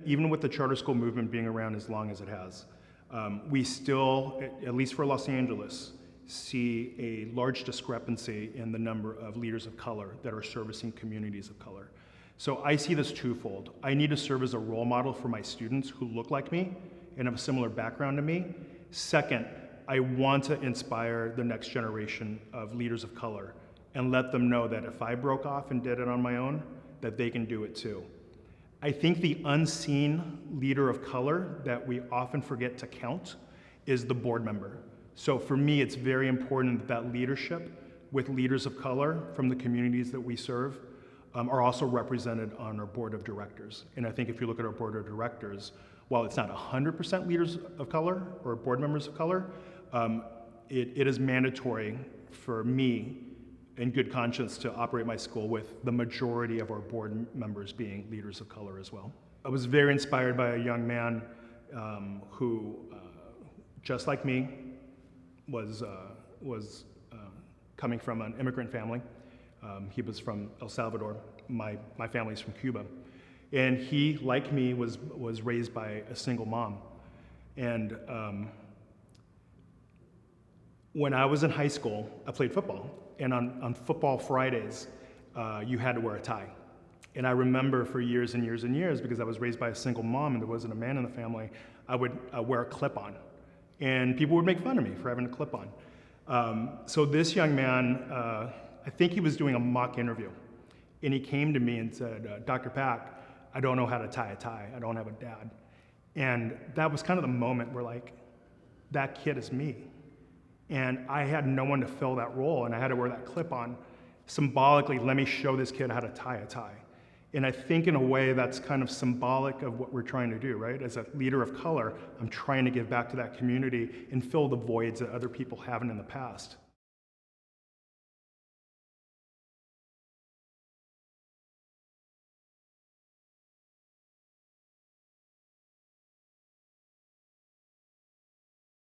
Even with the charter school movement being around as long as it has, we still, at least for Los Angeles, see a large discrepancy in the number of leaders of color that are servicing communities of color. So I see this twofold. I need to serve as a role model for my students who look like me and have a similar background to me. Second, I want to inspire the next generation of leaders of color and let them know that if I broke off and did it on my own, that they can do it too. I think the unseen leader of color that we often forget to count is the board member. So for me, it's very important that leadership with leaders of color from the communities that we serve are also represented on our board of directors. And I think if you look at our board of directors, while it's not 100% leaders of color or board members of color, it is mandatory for me in good conscience to operate my school with the majority of our board members being leaders of color as well. I was very inspired by a young man who, just like me, was coming from an immigrant family. He was from El Salvador. My family's from Cuba. And he, like me, was raised by a single mom. And when I was in high school, I played football. And on football Fridays, you had to wear a tie. And I remember for years and years and years, because I was raised by a single mom and there wasn't a man in the family, I would wear a clip-on. And people would make fun of me for having a clip-on. So this young man, I think he was doing a mock interview. And he came to me and said, Dr. Pack, I don't know how to tie a tie. I don't have a dad. And that was kind of the moment where, like, that kid is me. And I had no one to fill that role, and I had to wear that clip-on. Symbolically, let me show this kid how to tie a tie. And I think in a way that's kind of symbolic of what we're trying to do, right? As a leader of color, I'm trying to give back to that community and fill the voids that other people haven't in the past.